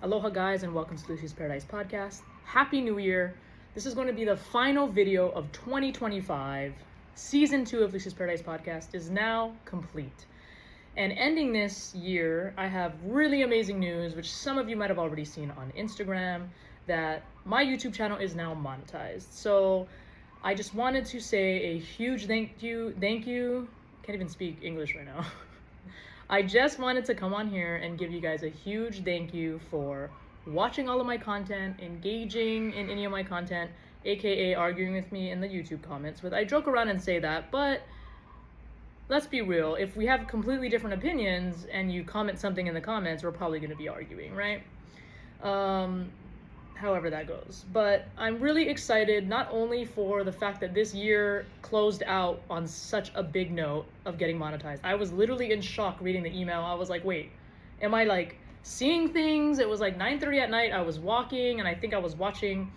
Aloha guys and welcome to Lucy's Paradise Podcast. Happy New Year. This is going to be the final video of 2025. Season 2 of Lucy's Paradise Podcast is now complete. And ending this year, I have really amazing news, which some of you might have already seen on Instagram, that my YouTube channel is now monetized. So I just wanted to say a huge thank you. Can't even speak English right now. I just wanted to come on here and give you guys a huge thank you for watching all of my content, engaging in any of my content, aka arguing with me in the YouTube comments. But I joke around and say that, but let's be real. If we have completely different opinions and you comment something in the comments, we're probably going to be arguing, right? However that goes. But I'm really excited not only for the fact that this year closed out on such a big note of getting monetized. I was literally in shock reading the email. I was like, wait, am I like seeing things? It was like 9:30 at night. I was walking and I think I was watching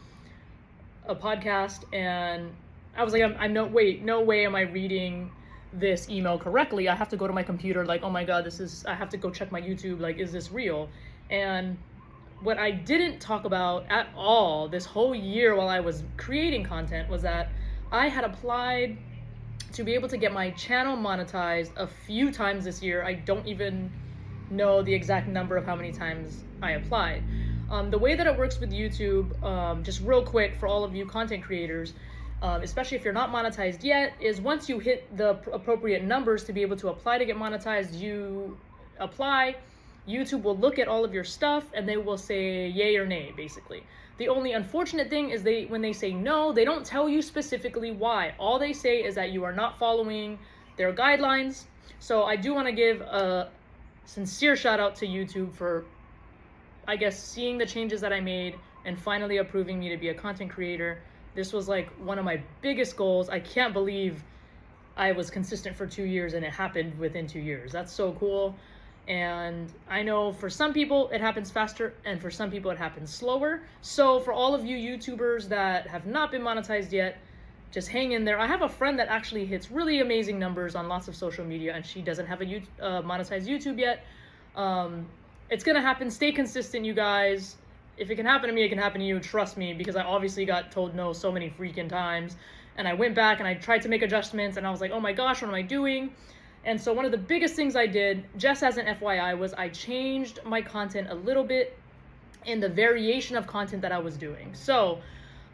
a podcast and I was like, no way am I reading this email correctly. I have to go to my computer like, oh my God, I have to go check my YouTube. Like, is this real? And what I didn't talk about at all this whole year while I was creating content was that I had applied to be able to get my channel monetized a few times this year. I don't even know the exact number of how many times I applied. The way that it works with YouTube, just real quick for all of you content creators, especially if you're not monetized yet, is once you hit the appropriate numbers to be able to apply to get monetized, you apply. YouTube will look at all of your stuff and they will say yay or nay, basically. The only unfortunate thing is when they say no, they don't tell you specifically why. All they say is that you are not following their guidelines. So I do want to give a sincere shout out to YouTube for, I guess, seeing the changes that I made and finally approving me to be a content creator. This was like one of my biggest goals. I can't believe I was consistent for 2 years and it happened within 2 years. That's so cool. And I know for some people it happens faster and for some people it happens slower. So for all of you YouTubers that have not been monetized yet, just hang in there. I have a friend that actually hits really amazing numbers on lots of social media and she doesn't have a monetized YouTube yet. It's gonna happen. Stay consistent, you guys. If it can happen to me, it can happen to you. Trust me, because I obviously got told no so many freaking times. And I went back and I tried to make adjustments and I was like, oh my gosh, what am I doing? And so one of the biggest things I did, just as an FYI, was I changed my content a little bit in the variation of content that I was doing. So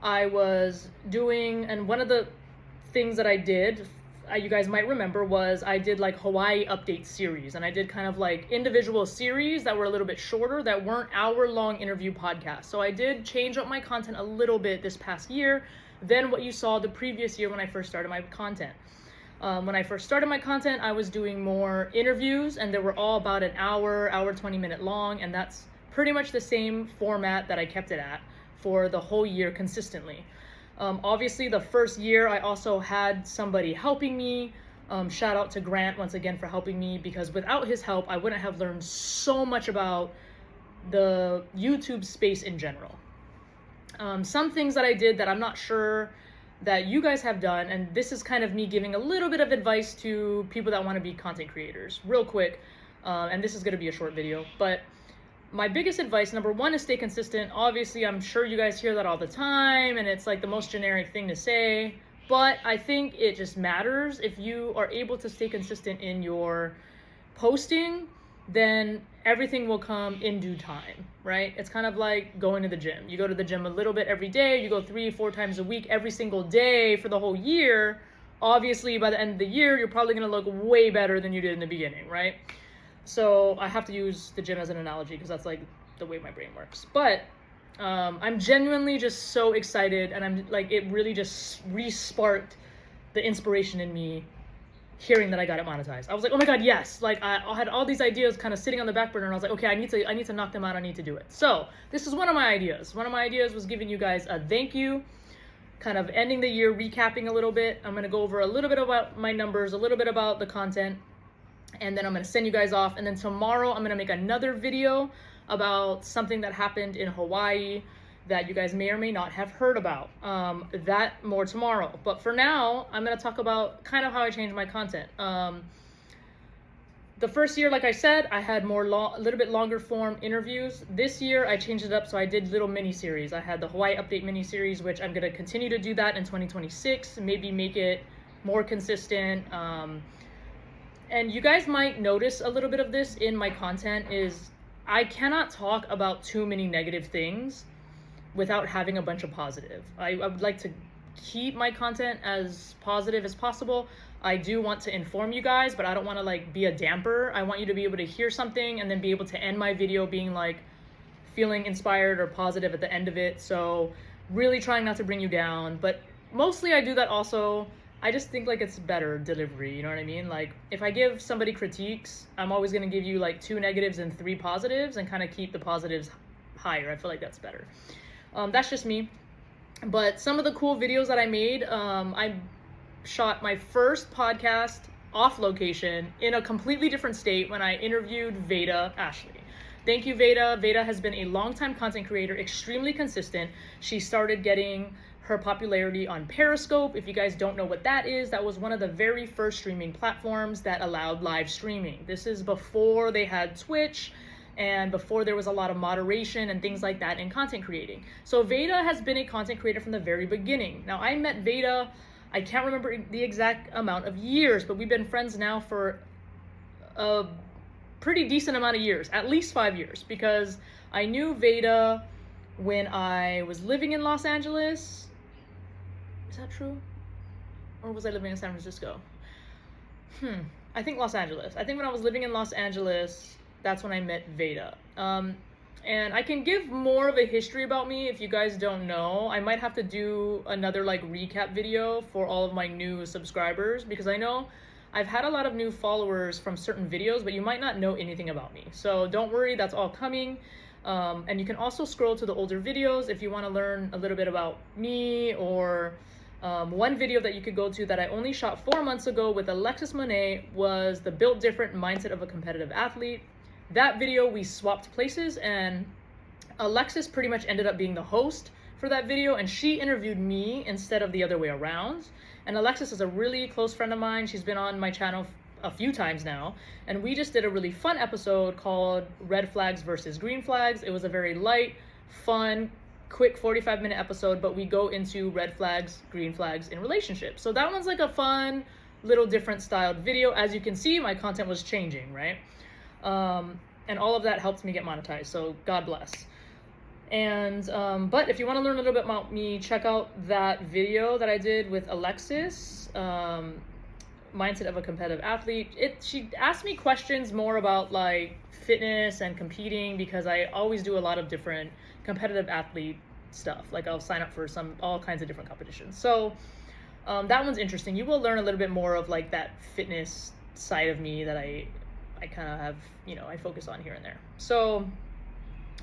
I was doing, and one of the things that I did, you guys might remember, was I did like Hawaii update series. And I did kind of like individual series that were a little bit shorter, that weren't hour-long interview podcasts. So I did change up my content a little bit this past year than what you saw the previous year when I first started my content. When I first started my content, I was doing more interviews and they were all about an hour 20-minute long. And that's pretty much the same format that I kept it at for the whole year consistently. Obviously, the first year I also had somebody helping me. Shout out to Grant once again for helping me, because without his help, I wouldn't have learned so much about the YouTube space in general. Some things that I did that I'm not sure that you guys have done, and this is kind of me giving a little bit of advice to people that want to be content creators real quick, and this is going to be a short video, but my biggest advice, number one, is stay consistent. Obviously, I'm sure you guys hear that all the time and it's like the most generic thing to say, but I think it just matters. If you are able to stay consistent in your posting, then everything will come in due time, right? It's kind of like going to the gym. You go to the gym a little bit every day, you go 3-4 times a week, every single day for the whole year. Obviously, by the end of the year, you're probably gonna look way better than you did in the beginning, right? So I have to use the gym as an analogy because that's like the way my brain works. But I'm genuinely just so excited, and I'm like, it really just re-sparked the inspiration in me hearing that I got it monetized. I was like, oh my God, yes. Like I had all these ideas kind of sitting on the back burner and I was like, okay, I need to knock them out. I need to do it. So this is one of my ideas. One of my ideas was giving you guys a thank you, kind of ending the year, recapping a little bit. I'm going to go over a little bit about my numbers, a little bit about the content, and then I'm going to send you guys off. And then tomorrow I'm going to make another video about something that happened in Hawaii that you guys may or may not have heard about. That more tomorrow. But for now, I'm going to talk about kind of how I changed my content. the first year, like I said, I had a little bit longer form interviews. This year, I changed it up, so I did little mini-series. I had the Hawaii Update mini-series, which I'm going to continue to do that in 2026, maybe make it more consistent. And you guys might notice a little bit of this in my content is I cannot talk about too many negative things without having a bunch of positive. I would like to keep my content as positive as possible. I do want to inform you guys, but I don't want to like be a damper. I want you to be able to hear something and then be able to end my video being like feeling inspired or positive at the end of it. So really trying not to bring you down, but mostly I do that also. I just think like it's better delivery, you know what I mean? Like if I give somebody critiques, I'm always going to give you like 2 negatives and 3 positives and kind of keep the positives higher. I feel like that's better. That's just me. But some of the cool videos that I made, I shot my first podcast off location in a completely different state when I interviewed Veda Ashley. Thank you, Veda. Veda has been a longtime content creator, extremely consistent. She started getting her popularity on Periscope. If you guys don't know what that is, that was one of the very first streaming platforms that allowed live streaming. This is before they had Twitch and before there was a lot of moderation and things like that in content creating. So Veda has been a content creator from the very beginning. Now I met Veda, I can't remember the exact amount of years, but we've been friends now for a pretty decent amount of years, at least 5 years, because I knew Veda when I was living in Los Angeles. Is that true? Or was I living in San Francisco? I think Los Angeles. I think when I was living in Los Angeles, that's when I met Veda. And I can give more of a history about me if you guys don't know. I might have to do another like recap video for all of my new subscribers, because I know I've had a lot of new followers from certain videos, but you might not know anything about me. So don't worry, that's all coming. And you can also scroll to the older videos if you want to learn a little bit about me, or one video that you could go to that I only shot 4 months ago with Alexis Monet was the Built Different Mindset of a Competitive Athlete. That video, we swapped places, and Alexis pretty much ended up being the host for that video, and she interviewed me instead of the other way around. And Alexis is a really close friend of mine. She's been on my channel a few times now, and we just did a really fun episode called Red Flags versus Green Flags. It was a very light, fun, quick 45-minute episode, but we go into red flags, green flags in relationships. So that one's like a fun, little different styled video. As you can see, my content was changing, right? And all of that helped me get monetized, so God bless. And but if you want to learn a little bit about me, check out that video that I did with Alexis, Mindset of a Competitive Athlete. She asked me questions more about like fitness and competing, because I always do a lot of different competitive athlete stuff. Like I'll sign up for all kinds of different competitions. So that one's interesting. You will learn a little bit more of like that fitness side of me that I kind of have, I focus on here and there. So,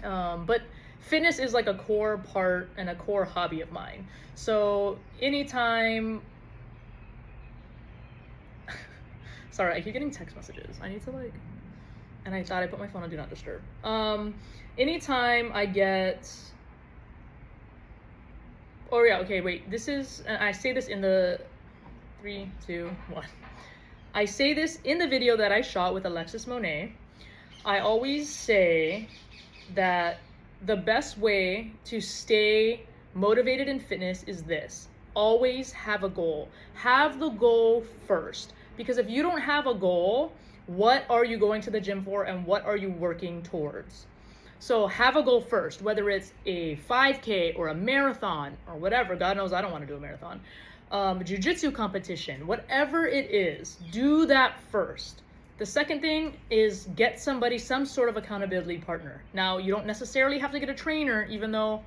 but fitness is like a core part and a core hobby of mine. So anytime, sorry, I keep getting text messages. I need to and I thought I put my phone on Do Not Disturb. Anytime I get, oh yeah, okay, wait, I say this in the 3, 2, 1. I say this in the video that I shot with Alexis Monet. I always say that the best way to stay motivated in fitness is this: always have a goal. Have the goal first. Because if you don't have a goal, what are you going to the gym for and what are you working towards? So have a goal first, whether it's a 5K or a marathon or whatever. God knows I don't want to do a marathon. Jiu-jitsu competition, whatever it is, do that first. The second thing is get some sort of accountability partner. Now, you don't necessarily have to get a trainer, even though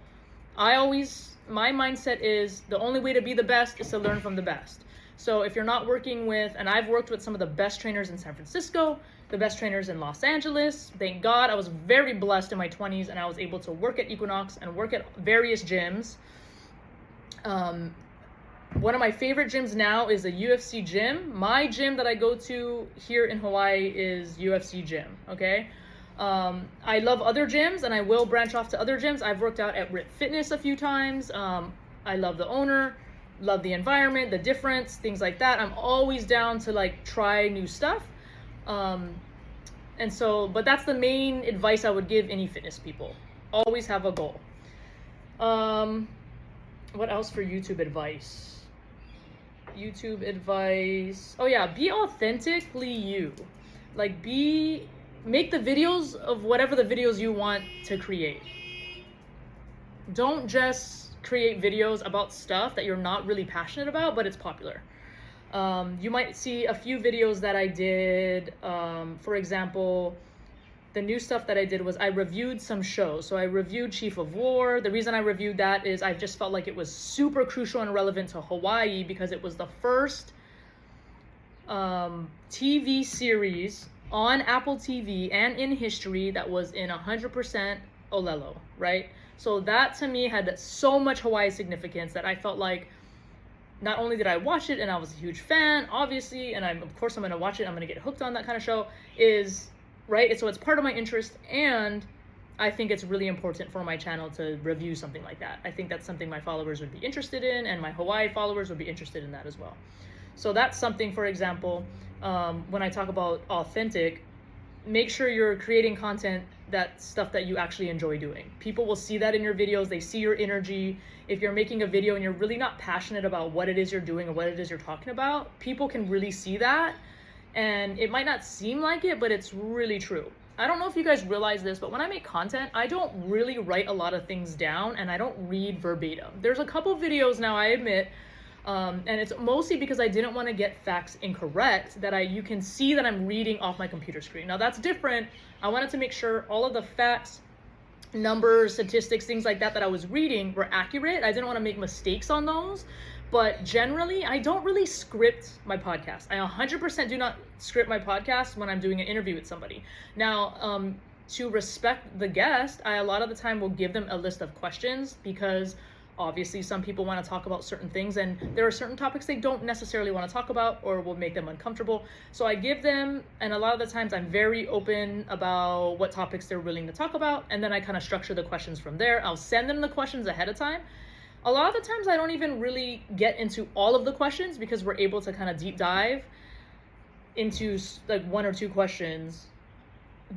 my mindset is the only way to be the best is to learn from the best. So if you're not working with, and I've worked with some of the best trainers in San Francisco, the best trainers in Los Angeles. Thank God, I was very blessed in my 20s and I was able to work at Equinox and work at various gyms. One of my favorite gyms now is a UFC gym. My gym that I go to here in Hawaii is UFC gym, okay? I love other gyms and I will branch off to other gyms. I've worked out at RIP Fitness a few times. I love the owner, love the environment, the difference, things like that. I'm always down to like try new stuff. And so, but that's the main advice I would give any fitness people. Always have a goal. What else for YouTube advice? Oh yeah, be authentically you. Like make the videos of whatever the videos you want to create. Don't just create videos about stuff that you're not really passionate about, but it's popular. You might see a few videos that I did. For example, the new stuff that I did was I reviewed some shows. So I reviewed Chief of War. The reason I reviewed that is I just felt like it was super crucial and relevant to Hawaii because it was the first TV series on Apple TV and in history that was in 100% Olelo, right? So that to me had so much Hawaii significance that I felt like not only did I watch it and I was a huge fan, obviously, and of course I'm going to watch it, I'm going to get hooked on that kind of show, right? So it's part of my interest, and I think it's really important for my channel to review something like that. I think that's something my followers would be interested in, and my Hawaii followers would be interested in that as well. So that's something, for example, when I talk about authentic, make sure you're creating content, that stuff that you actually enjoy doing. People will see that in your videos, they see your energy. If you're making a video and you're really not passionate about what it is you're doing or what it is you're talking about, people can really see that. And it might not seem like it, but it's really true. I don't know if you guys realize this, but when I make content, I don't really write a lot of things down and I don't read verbatim. There's a couple videos now, I admit, and it's mostly because I didn't want to get facts incorrect, that you can see that I'm reading off my computer screen. Now that's different. I wanted to make sure all of the facts, numbers, statistics, things like that I was reading were accurate. I didn't want to make mistakes on those. But generally, I don't really script my podcast. I 100% do not script my podcast when I'm doing an interview with somebody. Now, to respect the guest, I a lot of the time will give them a list of questions because obviously some people want to talk about certain things and there are certain topics they don't necessarily want to talk about or will make them uncomfortable. So I give them, and a lot of the times I'm very open about what topics they're willing to talk about, and then I kind of structure the questions from there. I'll send them the questions ahead of time. A lot of the times I don't even really get into all of the questions because we're able to kind of deep dive into like one or two questions.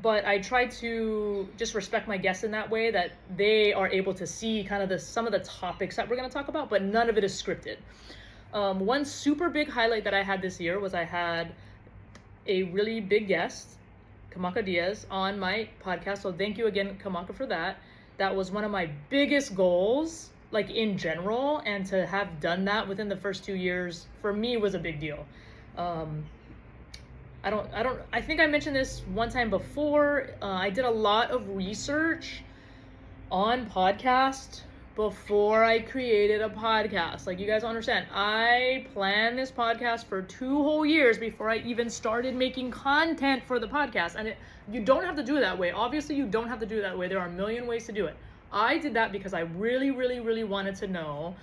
But I try to just respect my guests in that way, that they are able to see kind of some of the topics that we're going to talk about, but none of it is scripted. One super big highlight that I had this year was I had a really big guest, Kamaka Diaz, on my podcast. So thank you again, Kamaka, for that. That was one of my biggest goals, like in general, and to have done that within the first 2 years for me was a big deal. I think I mentioned this one time before. I did a lot of research on podcast before I created a podcast. Like, you guys don't understand. I planned this podcast for 2 whole years before I even started making content for the podcast. And you don't have to do it that way. Obviously, you don't have to do it that way. There are a million ways to do it. I did that because I really, really, really wanted to know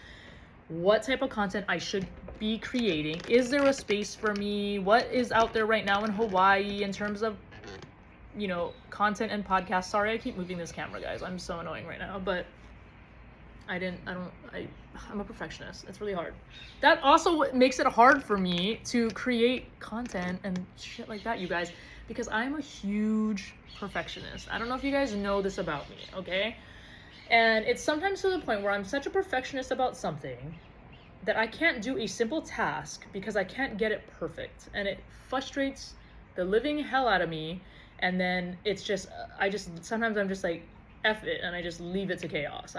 what type of content I should be creating. Is there a space for me? What is out there right now in Hawaii in terms of, content and podcasts? Sorry, I keep moving this camera, guys. I'm so annoying right now, but I'm a perfectionist. It's really hard. That also makes it hard for me to create content and shit like that, you guys, because I'm a huge perfectionist. I don't know if you guys know this about me, okay? And it's sometimes to the point where I'm such a perfectionist about something that I can't do a simple task because I can't get it perfect. And it frustrates the living hell out of me. And then sometimes I'm just like, F it, and I just leave it to chaos.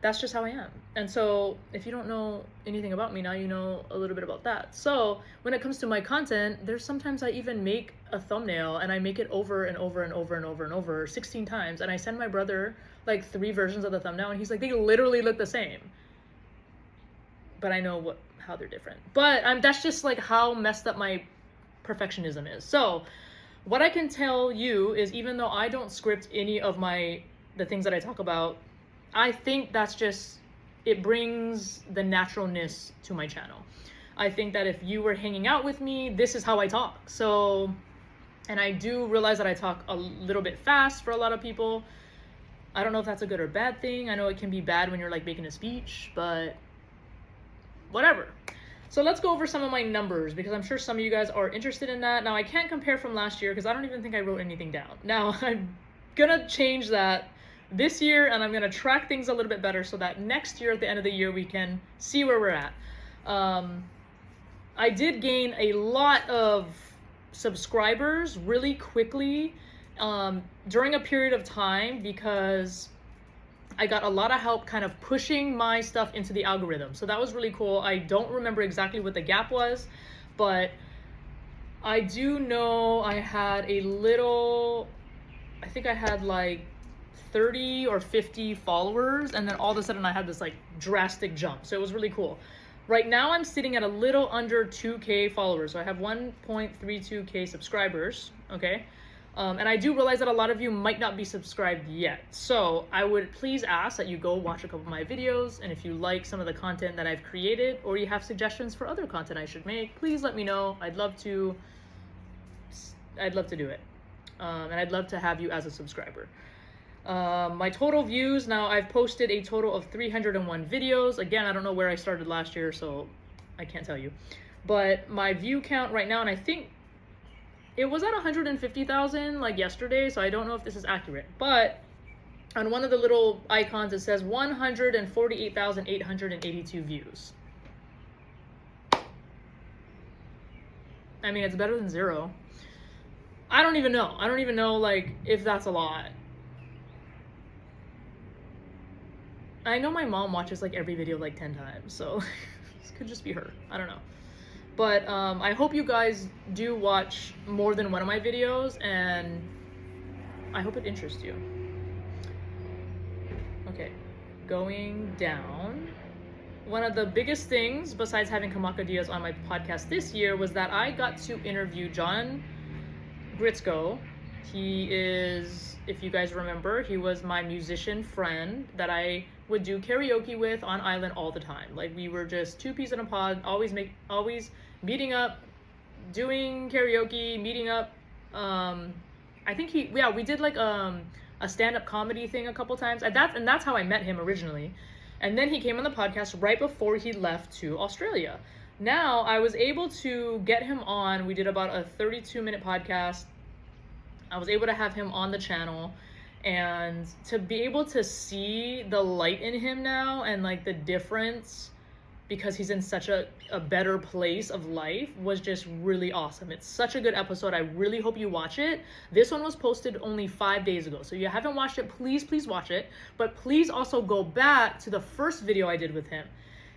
That's just how I am. And so if you don't know anything about me, now you know a little bit about that. So when it comes to my content, there's sometimes I even make a thumbnail and I make it over and over and over and over and over 16 times. And I send my brother like 3 versions of the thumbnail and he's like, they literally look the same. But I know how they're different. But that's just like how messed up my perfectionism is. So what I can tell you is, even though I don't script any of the things that I talk about, I think it brings the naturalness to my channel. I think that if you were hanging out with me, this is how I talk. So, and I do realize that I talk a little bit fast for a lot of people. I don't know if that's a good or bad thing. I know it can be bad when you're like making a speech, but whatever. So let's go over some of my numbers, because I'm sure some of you guys are interested in that. Now, I can't compare from last year because I don't even think I wrote anything down. Now, I'm gonna change that this year, and I'm gonna track things a little bit better so that next year, at the end of the year, we can see where we're at. I did gain a lot of subscribers really quickly during a period of time, because I got a lot of help kind of pushing my stuff into the algorithm. So that was really cool. I don't remember exactly what the gap was, but I do know I had a little, I think I had like 30 or 50 followers, and then all of a sudden I had this like drastic jump. So it was really cool. Right now I'm sitting at a little under 2K followers. So I have 1.32K subscribers, okay? And I do realize that a lot of you might not be subscribed yet. So I would please ask that you go watch a couple of my videos, and if you like some of the content that I've created, or you have suggestions for other content I should make, please let me know. I'd love to do it. And I'd love to have you as a subscriber. My total views, now I've posted a total of 301 videos. Again, I don't know where I started last year, so I can't tell you. But my view count right now, and I think it was at 150,000 like yesterday, so I don't know if this is accurate. But on one of the little icons, it says 148,882 views. I mean, it's better than 0. I don't even know. I don't even know, like, if that's a lot. I know my mom watches, like, every video, like, 10 times, so this could just be her. I don't know. But I hope you guys do watch more than one of my videos, and I hope it interests you. Okay, going down. One of the biggest things, besides having Kamaka Diaz on my podcast this year, was that I got to interview John Gritzko. He is, if you guys remember, he was my musician friend that I would do karaoke with on Island all the time. Like, we were just two peas in a pod, always meeting up, doing karaoke, meeting up. I think we did like a stand-up comedy thing a couple times, and that's how I met him originally. And then he came on the podcast right before he left to Australia. Now I was able to get him on. We did about a 32-minute podcast. I was able to have him on the channel, and to be able to see the light in him now, and like the difference, because he's in such a better place of life, was just really awesome. It's such a good episode. I really hope you watch it. This one was posted only 5 days ago. So if you haven't watched it, please watch it. But please also go back to the first video I did with him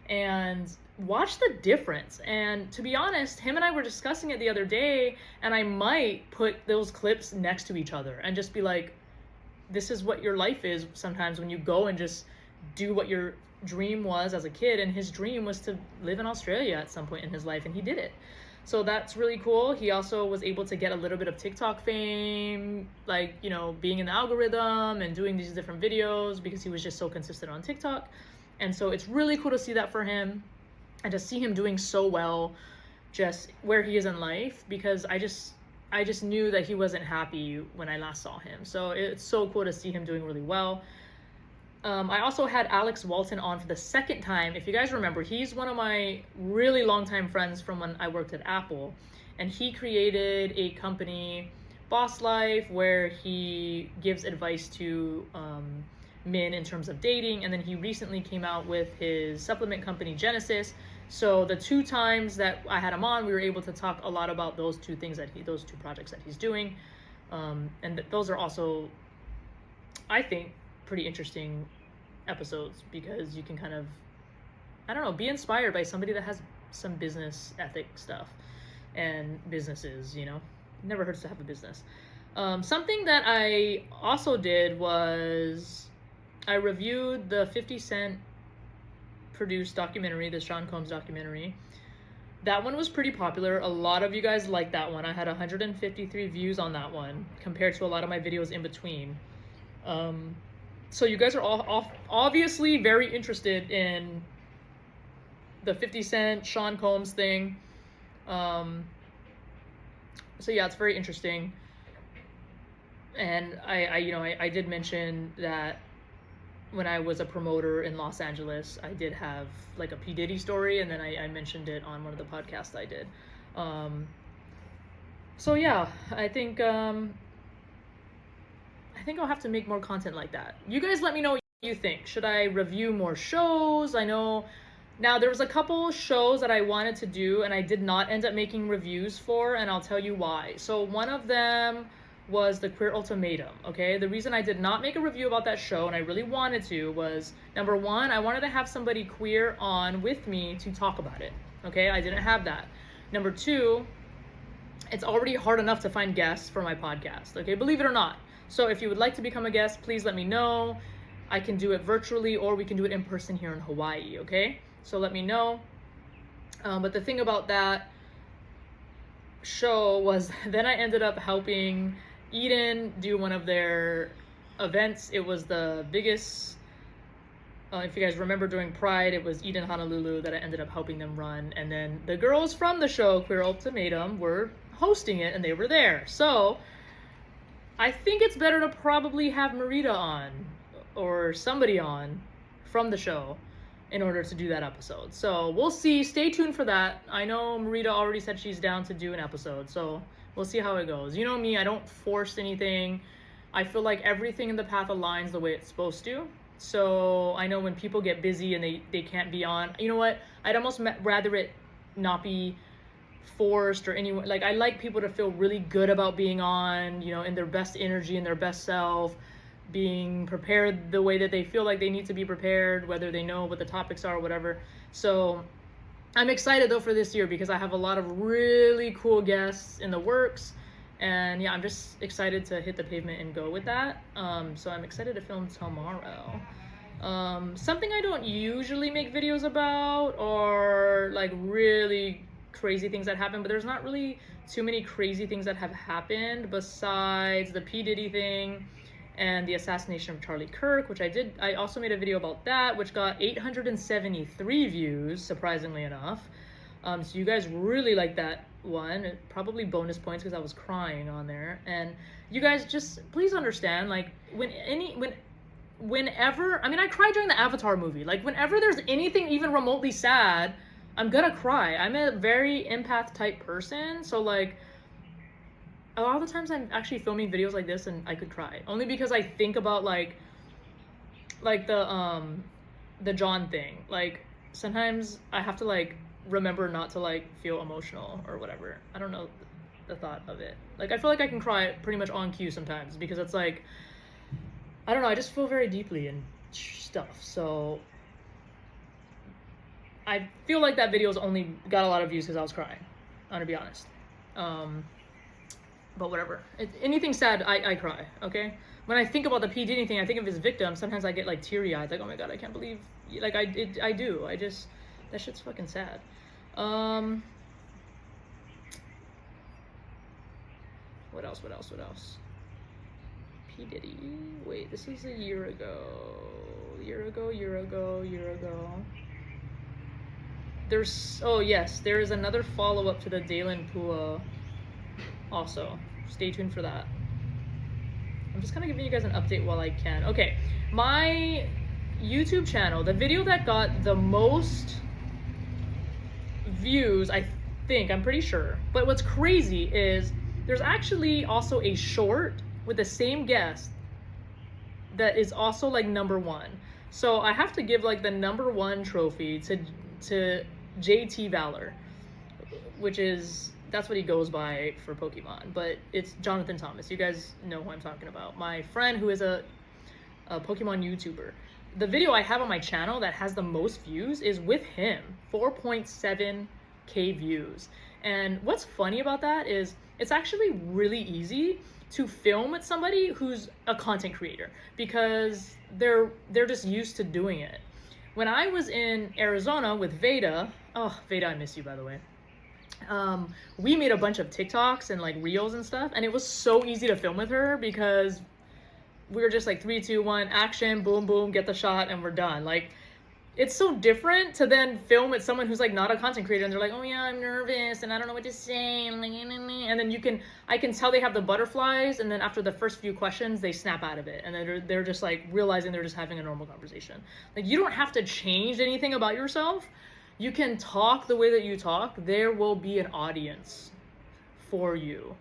and watch the difference. And to be honest, him and I were discussing it the other day, and I might put those clips next to each other and just be like, this is what your life is sometimes when you go and just do what your dream was as a kid. And his dream was to live in Australia at some point in his life, and he did it. So that's really cool. He also was able to get a little bit of TikTok fame, like, you know, being in the algorithm and doing these different videos, because he was just so consistent on TikTok. And so it's really cool to see that for him, and to see him doing so well just where he is in life, because I just knew that he wasn't happy when I last saw him. So it's so cool to see him doing really well. I also had Alex Walton on for the second time. If you guys remember, he's one of my really longtime friends from when I worked at Apple, and he created a company, Boss Life, where he gives advice to men in terms of dating. And then he recently came out with his supplement company, Genesis. So the 2 times that I had him on, we were able to talk a lot about those 2 things those 2 projects that he's doing. And those are also, I think, pretty interesting episodes, because you can kind of, I don't know, be inspired by somebody that has some business ethic stuff and businesses, you know. It never hurts to have a business. Something that I also did was I reviewed the 50 Cent produced documentary, the Sean Combs documentary. That one was pretty popular. A lot of you guys liked that one. I had 153 views on that one compared to a lot of my videos in between. So you guys are all obviously very interested in the 50 Cent, Sean Combs thing. So yeah, it's very interesting. And I did mention that when I was a promoter in Los Angeles, I did have like a P. Diddy story, and then I mentioned it on one of the podcasts I did. So yeah, I think I'll have to make more content like that. You guys let me know what you think. Should I review more shows? I know now there was a couple shows that I wanted to do and I did not end up making reviews for, and I'll tell you why. So one of them was the Queer Ultimatum, okay? The reason I did not make a review about that show, and I really wanted to, was number one, I wanted to have somebody queer on with me to talk about it, okay? I didn't have that. Number two, it's already hard enough to find guests for my podcast, okay? Believe it or not. So if you would like to become a guest, please let me know. I can do it virtually or we can do it in person here in Hawaii, okay? So let me know. But the thing about that show was then I ended up helping Eden do one of their events. It was the biggest, if you guys remember during Pride, it was Eden Honolulu that I ended up helping them run. And then the girls from the show, Queer Ultimatum, were hosting it and they were there. So I think it's better to probably have Marita on or somebody on from the show in order to do that episode. So we'll see. Stay tuned for that. I know Marita already said she's down to do an episode, so we'll see how it goes. You know me, I don't force anything. I feel like everything in the path aligns the way it's supposed to. So I know when people get busy and they can't be on, you know what? I'd almost rather it not be forced or anyone. Like, I like people to feel really good about being on, you know, in their best energy and their best self, being prepared the way that they feel like they need to be prepared, whether they know what the topics are or whatever. So I'm excited though for this year because I have a lot of really cool guests in the works, and yeah, I'm just excited to hit the pavement and go with that. So I'm excited to film tomorrow. Something I don't usually make videos about or like really crazy things that happen, but there's not really too many crazy things that have happened besides the P. Diddy thing and the assassination of Charlie Kirk, which I also made a video about that, which got 873 views, surprisingly enough. So you guys really like that one. Probably bonus points because I was crying on there. And you guys just please understand, like whenever, I mean, I cried during the Avatar movie. Like whenever there's anything even remotely sad, I'm gonna cry. I'm a very empath type person, so like a lot of the times I'm actually filming videos like this and I could cry only because I think about like the John thing. Like sometimes I have to like remember not to like feel emotional or whatever. I don't know the thought of it. Like I feel like I can cry pretty much on cue sometimes because it's like, I don't know, I just feel very deeply and stuff. So I feel like that video's only got a lot of views because I was crying. I'm gonna be honest. But whatever. Anything sad, I cry, okay? When I think about the P. Diddy thing, I think of his victim. Sometimes I get like teary-eyed, like, oh my god, I can't believe, like I do. That shit's fucking sad. What else? P. Diddy. Wait, this was a year ago. Oh yes, there is another follow-up to the Dalen Pua also. Stay tuned for that. I'm just kind of giving you guys an update while I can. Okay, my YouTube channel, the video that got the most views, I'm pretty sure. But what's crazy is there's actually also a short with the same guest that is also like #1. So I have to give like the #1 trophy to JT Valor, that's what he goes by for Pokemon, but it's Jonathan Thomas. You guys know who I'm talking about. My friend who is a Pokemon YouTuber. The video I have on my channel that has the most views is with him, 4.7K views. And what's funny about that is it's actually really easy to film with somebody who's a content creator because they're just used to doing it. When I was in Arizona with Veda, oh, Veda, I miss you, by the way. We made a bunch of TikToks and like reels and stuff, and it was so easy to film with her because we were just like 3, 2, 1, action, boom, boom, get the shot, and we're done. Like, it's so different to then film with someone who's like not a content creator and they're like, oh yeah, I'm nervous and I don't know what to say, and like, and then I can tell they have the butterflies, and then after the first few questions they snap out of it, and then they're just like realizing they're just having a normal conversation. Like, you don't have to change anything about yourself. You can talk the way that you talk. There will be an audience for you.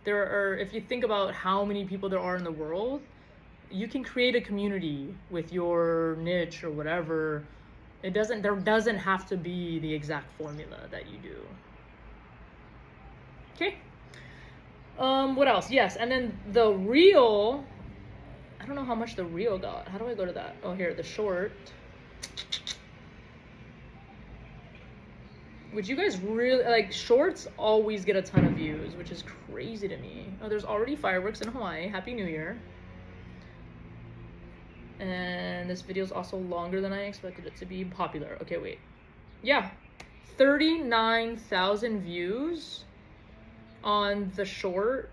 There are, if you think about how many people there are in the world, you can create a community with your niche or whatever. There doesn't have to be the exact formula that you do. Okay. What else? Yes, and then the reel, I don't know how much the reel got. How do I go to that? Oh, here, the short. Which you guys really, like, shorts always get a ton of views, which is crazy to me. Oh, there's already fireworks in Hawaii. Happy New Year. And this video is also longer than I expected it to be. Popular. Okay, wait. Yeah. 39,000 views on the short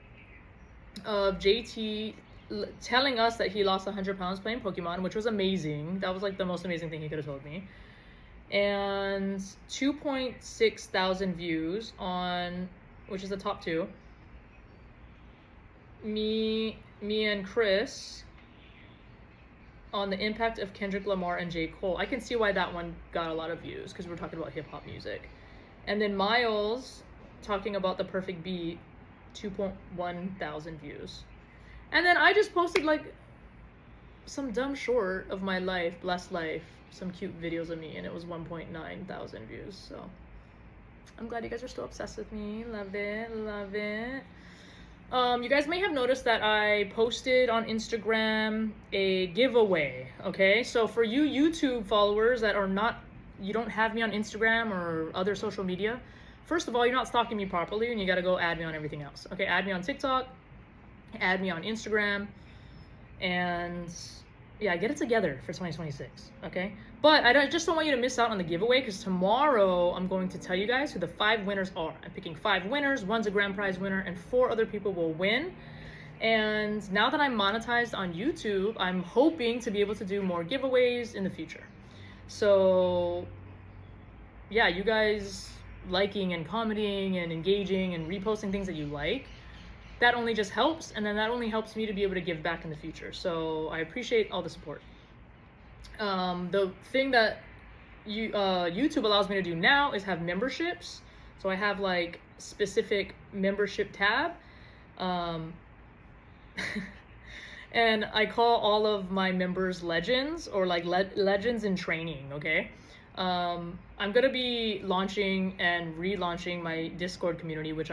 of JT telling us that he lost 100 pounds playing Pokemon, which was amazing. That was like the most amazing thing he could have told me. And 2.6 thousand views on, which is the top two, me and Chris, on the impact of Kendrick Lamar and J. Cole. I can see why that one got a lot of views, because we're talking about hip-hop music. And then Miles talking about the perfect beat, 2.1 thousand views. And then I just posted like some dumb short of my life, blessed life, some cute videos of me, and it was 1.9 thousand views. So I'm glad you guys are still obsessed with me. Love it, love it. You guys may have noticed that I posted on Instagram a giveaway, okay? So for you YouTube followers that are not, you don't have me on Instagram or other social media, first of all, you're not stalking me properly, and you gotta go add me on everything else. Okay, add me on TikTok, add me on Instagram, and yeah, get it together for 2026, okay? But I just don't want you to miss out on the giveaway, because tomorrow I'm going to tell you guys who the 5 winners are. I'm picking 5 winners, one's a grand prize winner, and 4 other people will win. And now that I'm monetized on YouTube, I'm hoping to be able to do more giveaways in the future. So yeah, you guys liking and commenting and engaging and reposting things that you like, that only just helps, and then that only helps me to be able to give back in the future. So I appreciate all the support. The thing that YouTube allows me to do now is have memberships. So I have like specific membership tab. And I call all of my members legends, or like legends in training, okay? I'm gonna be launching and relaunching my Discord community, which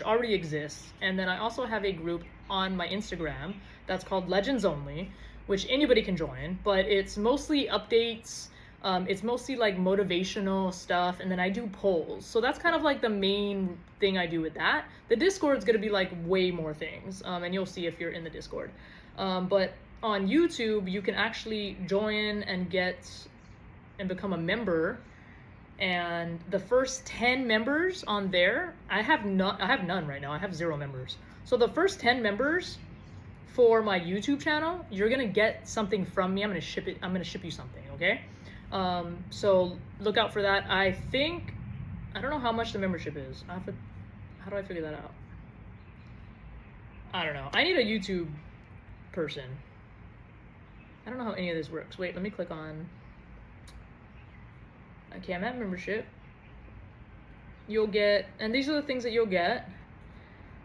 already exists, and then I also have a group on my Instagram that's called Legends Only, which anybody can join, but it's mostly updates. It's mostly like motivational stuff, and then I do polls. So that's kind of like the main thing I do with that. The Discord's gonna be like way more things, and you'll see if you're in the Discord. But on YouTube, you can actually join and become a member. And the first 10 members on there, I have none right now. I have 0 members. So the first 10 members for my YouTube channel, you're gonna get something from me. I'm gonna ship you something, okay? So look out for that. I don't know how much the membership is. How do I figure that out? I don't know. I need a YouTube person. I don't know how any of this works. Wait, let me click on. Okay, I'm at membership. You'll get, and these are the things that you'll get.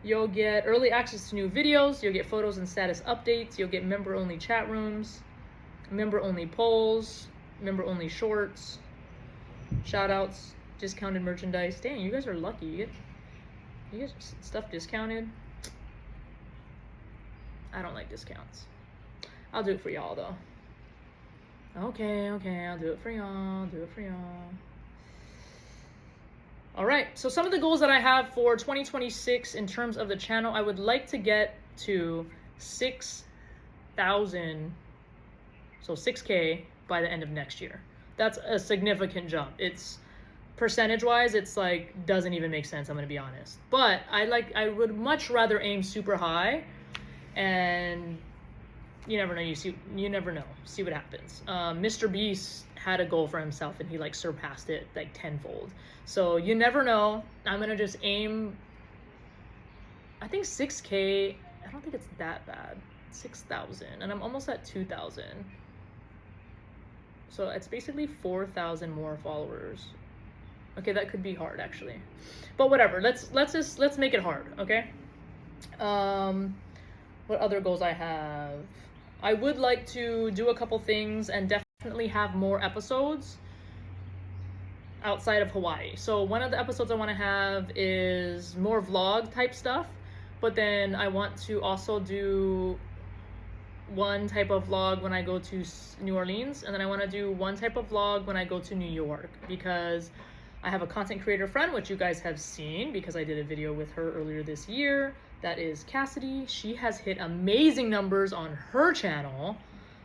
You'll get early access to new videos. You'll get photos and status updates. You'll get member-only chat rooms, member-only polls, member-only shorts, shout-outs, discounted merchandise. Dang, you guys are lucky. You get stuff discounted. I don't like discounts. I'll do it for y'all, though. Okay, I'll do it for y'all, All right, so some of the goals that I have for 2026 in terms of the channel, I would like to get to 6,000, so 6K by the end of next year. That's a significant jump. It's percentage-wise, it's like, doesn't even make sense, I'm gonna be honest. But I would much rather aim super high and you never know. You never know. See what happens. Mr. Beast had a goal for himself, and he like surpassed it like tenfold. So you never know. I'm gonna just aim. I think 6K. I don't think it's that bad. 6,000, and I'm almost at 2,000. So it's basically 4,000 more followers. Okay, that could be hard actually, but whatever. Let's make it hard. Okay. What other goals I have? I would like to do a couple things and definitely have more episodes outside of Hawaii. So one of the episodes I want to have is more vlog type stuff, but then I want to also do one type of vlog when I go to New Orleans, and then I want to do one type of vlog when I go to New York, because I have a content creator friend, which you guys have seen because I did a video with her earlier this year. That is Cassidy. She has hit amazing numbers on her channel.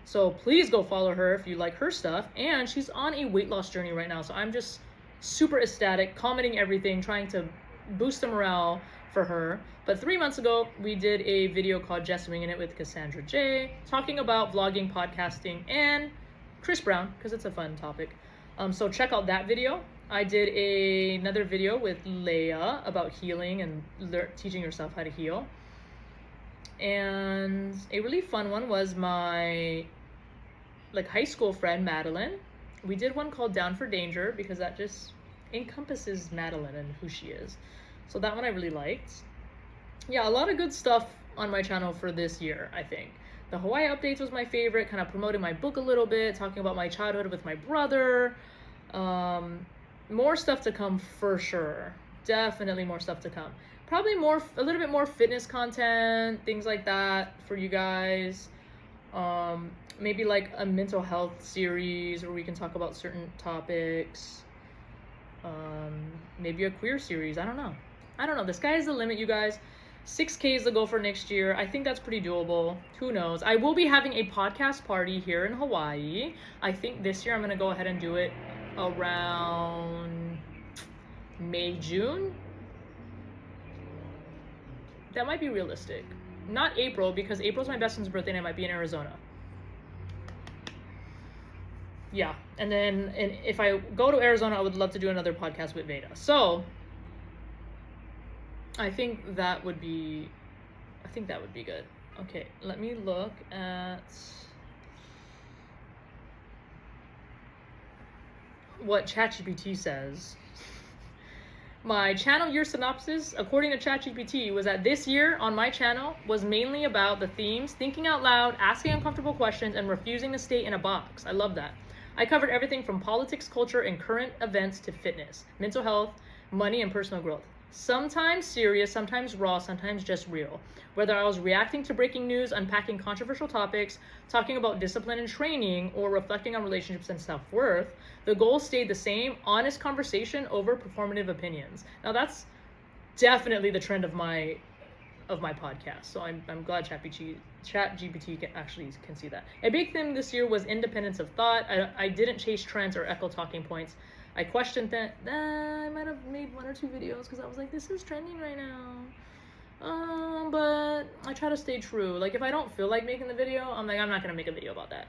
So please go follow her if you like her stuff. And she's on a weight loss journey right now. So I'm just super ecstatic, commenting everything, trying to boost the morale for her. But 3 months ago, we did a video called Just Winging It with Cassandra J, talking about vlogging, podcasting, and Chris Brown, because it's a fun topic. So check out that video. I did another video with Leia about healing and teaching yourself how to heal. And a really fun one was my high school friend, Madeline. We did one called Down for Danger because that just encompasses Madeline and who she is. So that one I really liked. Yeah, a lot of good stuff on my channel for this year, I think. The Hawaii updates was my favorite, kind of promoting my book a little bit, talking about my childhood with my brother. More stuff to come for sure. Definitely more stuff to come. Probably a little bit more fitness content, things like that for you guys. Maybe like a mental health series where we can talk about certain topics. Maybe a queer series. I don't know. The sky is the limit, you guys. 6K is the goal for next year. I think that's pretty doable. Who knows? I will be having a podcast party here in Hawaii. I think this year I'm going to go ahead and do it around May, June. That might be realistic. Not April, because April's my best friend's birthday and I might be in Arizona. Yeah, and if I go to Arizona, I would love to do another podcast with Veda. So I think that would be good. Okay, let me look at what ChatGPT says. My channel year synopsis, according to ChatGPT, was that this year on my channel was mainly about the themes, thinking out loud, asking uncomfortable questions, and refusing to stay in a box. I love that. I covered everything from politics, culture, and current events to fitness, mental health, money, and personal growth. Sometimes serious, sometimes raw, sometimes just real. Whether I was reacting to breaking news, unpacking controversial topics, talking about discipline and training, or reflecting on relationships and self-worth, the goal stayed the same: honest conversation over performative opinions. Now that's definitely the trend of my podcast. So I'm glad ChatGPT can see that. A big thing this year was independence of thought. I didn't chase trends or echo talking points. I questioned that. I might have made 1 or 2 videos because I was like, this is trending right now. But I try to stay true. Like, if I don't feel like making the video, I'm like, I'm not going to make a video about that.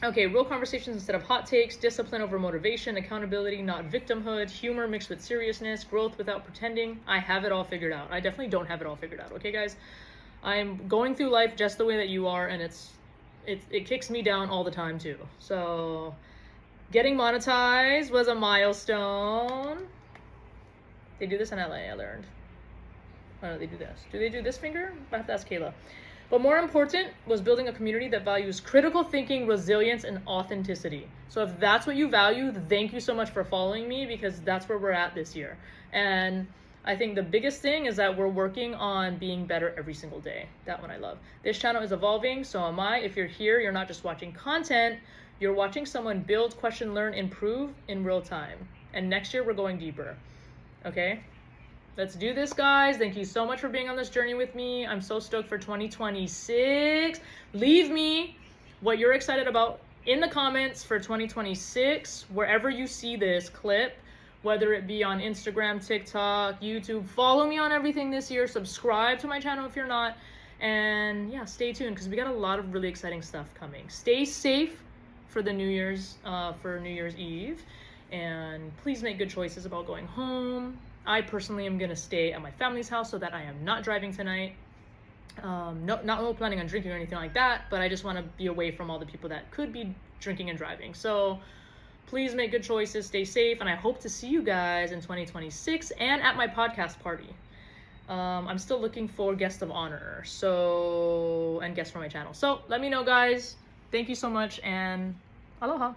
Okay, real conversations instead of hot takes, discipline over motivation, accountability, not victimhood, humor mixed with seriousness, growth without pretending. I have it all figured out. I definitely don't have it all figured out. Okay, guys? I'm going through life just the way that you are, and it kicks me down all the time too. So getting monetized was a milestone. They do this in LA, I learned. Oh no, they do this. Do they do this finger? I have to ask Kayla. But more important was building a community that values critical thinking, resilience, and authenticity. So if that's what you value, thank you so much for following me, because that's where we're at this year. And I think the biggest thing is that we're working on being better every single day. That one I love. This channel is evolving, so am I. If you're here, you're not just watching content, you're watching someone build, question, learn, improve in real time. And next year, we're going deeper. Okay? Let's do this, guys. Thank you so much for being on this journey with me. I'm so stoked for 2026. Leave me what you're excited about in the comments for 2026. Wherever you see this clip, whether it be on Instagram, TikTok, YouTube. Follow me on everything this year. Subscribe to my channel if you're not. And yeah, stay tuned because we got a lot of really exciting stuff coming. Stay safe for the New Year's Eve, and please make good choices about going home. I personally am gonna stay at my family's house so that I am not driving tonight. Not planning on drinking or anything like that, but I just want to be away from all the people that could be drinking and driving. So please make good choices, stay safe, and I hope to see you guys in 2026 and at my podcast party. I'm still looking for guest of honor, and guests for my channel. So let me know, guys. Thank you so much, and aloha.